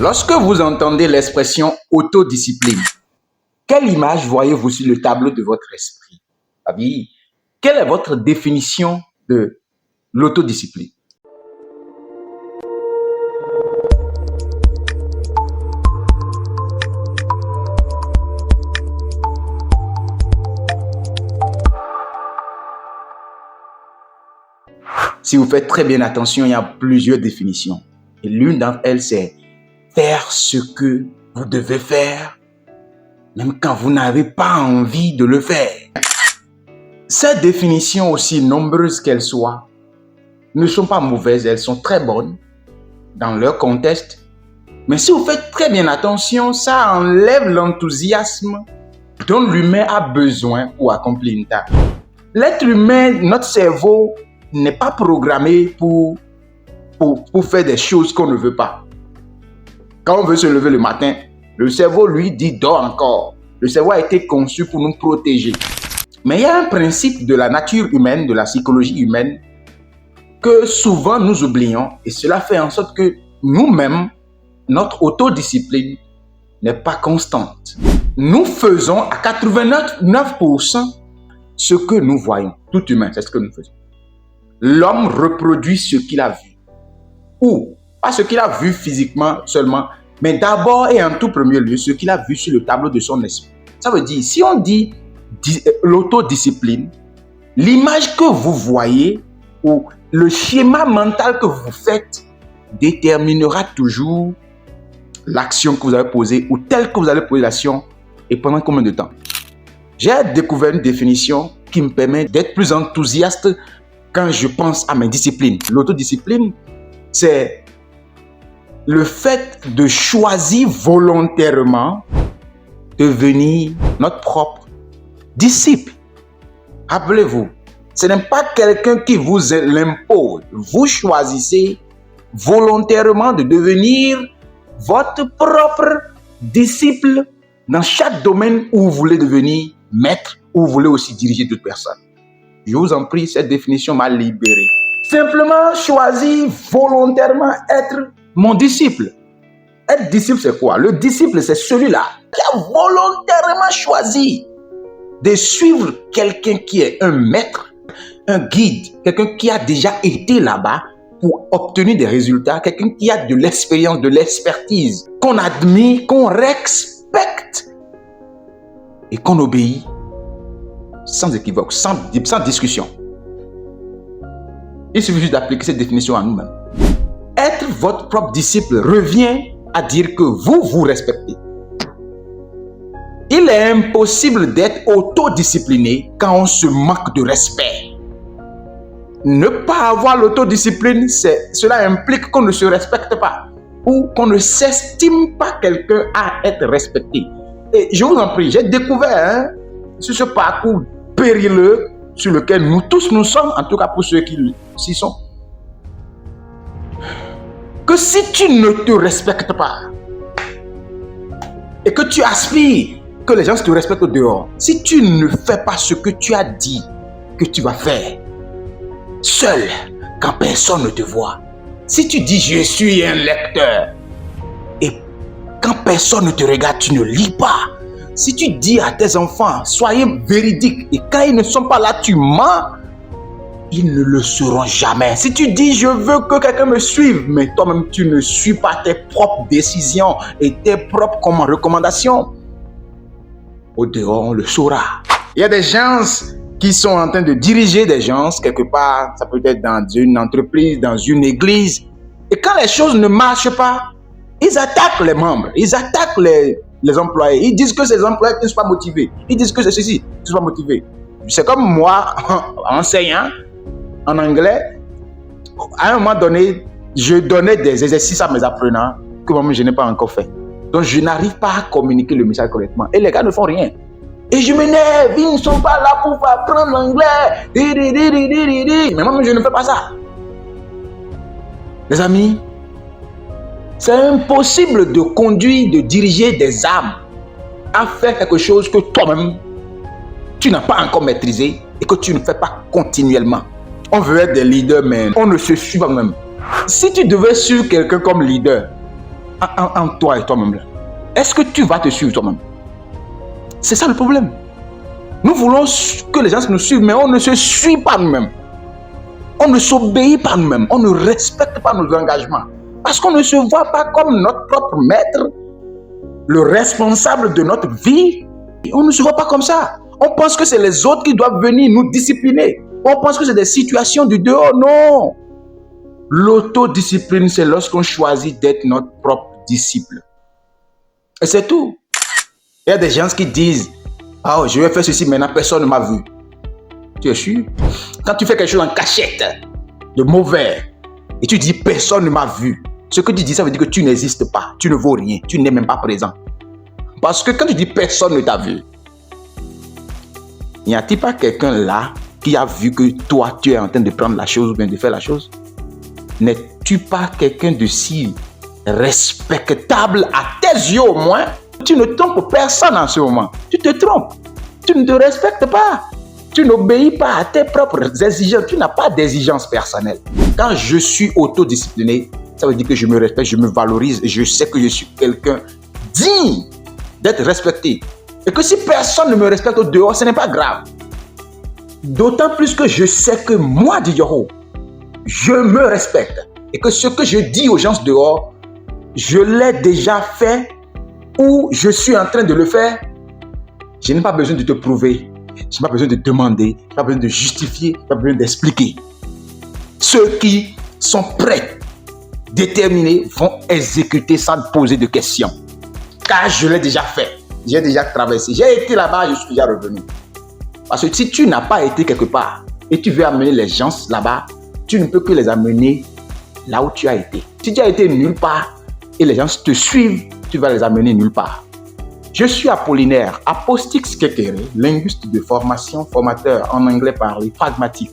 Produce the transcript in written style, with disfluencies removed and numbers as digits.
Lorsque vous entendez l'expression autodiscipline, quelle image voyez-vous sur le tableau de votre esprit? Quelle est votre définition de l'autodiscipline? Si vous faites très bien attention, il y a plusieurs définitions. Et l'une d'entre elles, c'est faire ce que vous devez faire, même quand vous n'avez pas envie de le faire. Ces définitions, aussi nombreuses qu'elles soient, ne sont pas mauvaises, elles sont très bonnes dans leur contexte. Mais si vous faites très bien attention, ça enlève l'enthousiasme dont l'humain a besoin pour accomplir une tâche. L'être humain, notre cerveau, n'est pas programmé pour faire des choses qu'on ne veut pas. Quand on veut se lever le matin, le cerveau lui dit « dors encore ». Le cerveau a été conçu pour nous protéger. Mais il y a un principe de la nature humaine, de la psychologie humaine, que souvent nous oublions, et cela fait en sorte que nous-mêmes, notre autodiscipline n'est pas constante. Nous faisons à 89% ce que nous voyons. Tout humain, c'est ce que nous faisons. L'homme reproduit ce qu'il a vu. Ou, pas ce qu'il a vu physiquement seulement, mais d'abord et en tout premier lieu, ce qu'il a vu sur le tableau de son esprit. Ça veut dire, si on dit l'autodiscipline, l'image que vous voyez ou le schéma mental que vous faites déterminera toujours l'action que vous avez posée ou telle que vous allez poser l'action et pendant combien de temps. J'ai découvert une définition qui me permet d'être plus enthousiaste quand je pense à mes disciplines. L'autodiscipline, c'est le fait de choisir volontairement de devenir notre propre disciple. Rappelez-vous, ce n'est pas quelqu'un qui vous l'impose. Vous choisissez volontairement de devenir votre propre disciple dans chaque domaine où vous voulez devenir maître, où vous voulez aussi diriger d'autres personnes. Je vous en prie, cette définition m'a libéré. Simplement choisir volontairement être mon disciple. Être disciple, c'est quoi? Le disciple, c'est celui-là qui a volontairement choisi de suivre quelqu'un qui est un maître, un guide, quelqu'un qui a déjà été là-bas pour obtenir des résultats, quelqu'un qui a de l'expérience, de l'expertise, qu'on admire, qu'on respecte et qu'on obéit sans équivoque, sans discussion. Il suffit juste d'appliquer cette définition à nous-mêmes. Être votre propre disciple revient à dire que vous vous respectez. Il est impossible d'être autodiscipliné quand on se manque de respect. Ne pas avoir l'autodiscipline, cela implique qu'on ne se respecte pas ou qu'on ne s'estime pas quelqu'un à être respecté. Et je vous en prie, j'ai découvert sur ce parcours périlleux sur lequel nous tous nous sommes, en tout cas pour ceux qui s'y sont, que si tu ne te respectes pas et que tu aspires que les gens te respectent au dehors, si tu ne fais pas ce que tu as dit que tu vas faire, seul, quand personne ne te voit, si tu dis je suis un lecteur et quand personne ne te regarde, tu ne lis pas, si tu dis à tes enfants soyez véridiques et quand ils ne sont pas là, tu mens, ils ne le seront jamais. Si tu dis je veux que quelqu'un me suive, mais toi-même tu ne suis pas tes propres décisions et tes propres recommandations, au dehors on le saura. Il y a des gens qui sont en train de diriger des gens quelque part, ça peut être dans une entreprise, dans une église, et quand les choses ne marchent pas, ils attaquent les membres, ils attaquent les employés, ils disent que ces employés ne sont pas motivés, ils disent que c'est ceci, ne sont pas motivés. C'est comme moi, enseignant en anglais, à un moment donné, je donnais des exercices à mes apprenants que moi-même je n'ai pas encore fait. Donc je n'arrive pas à communiquer le message correctement et les gars ne font rien. Et je m'énerve, ils ne sont pas là pour apprendre l'anglais. Mais moi-même je ne fais pas ça. Les amis, c'est impossible de conduire, de diriger des âmes à faire quelque chose que toi-même, tu n'as pas encore maîtrisé et que tu ne fais pas continuellement. On veut être des leaders, mais on ne se suit pas même. Si tu devais suivre quelqu'un comme leader, en toi et toi-même. Est-ce que tu vas te suivre toi-même? C'est ça le problème. Nous voulons que les gens nous suivent, mais on ne se suit pas nous-mêmes. On ne s'obéit pas nous-mêmes. On ne respecte pas nos engagements. Parce qu'on ne se voit pas comme notre propre maître, le responsable de notre vie. On ne se voit pas comme ça. On pense que c'est les autres qui doivent venir nous discipliner. On pense que c'est des situations du dehors. Non. L'autodiscipline, c'est lorsqu'on choisit d'être notre propre disciple. Et c'est tout. Il y a des gens qui disent, ah, je vais faire ceci, maintenant personne ne m'a vu. Tu es sûr? Quand tu fais quelque chose en cachette, de mauvais, et tu dis personne ne m'a vu, ce que tu dis, ça veut dire que tu n'existes pas, tu ne vaux rien, tu n'es même pas présent. Parce que quand tu dis personne ne t'a vu, n'y a-t-il pas quelqu'un là qui a vu que toi, tu es en train de prendre la chose ou bien de faire la chose? N'es-tu pas quelqu'un de si respectable à tes yeux au moins? Tu ne trompes personne en ce moment. Tu te trompes. Tu ne te respectes pas. Tu n'obéis pas à tes propres exigences. Tu n'as pas d'exigences personnelles. Quand je suis autodiscipliné, ça veut dire que je me respecte, je me valorise et je sais que je suis quelqu'un digne d'être respecté. Et que si personne ne me respecte au dehors, ce n'est pas grave. D'autant plus que je sais que moi, Didiero, je me respecte. Et que ce que je dis aux gens dehors, je l'ai déjà fait ou je suis en train de le faire. Je n'ai pas besoin de te prouver. Je n'ai pas besoin de demander. Je n'ai pas besoin de justifier. Je n'ai pas besoin d'expliquer. Ceux qui sont prêts, déterminés, vont exécuter sans poser de questions. Car je l'ai déjà fait. J'ai déjà traversé. J'ai été là-bas, je suis déjà revenu. Parce que si tu n'as pas été quelque part et tu veux amener les gens là-bas, tu ne peux que les amener là où tu as été. Si tu as été nulle part et les gens te suivent, tu vas les amener nulle part. Je suis Apollinaire, Apostix Kekere, linguiste de formation, formateur en anglais parlé, pragmatique.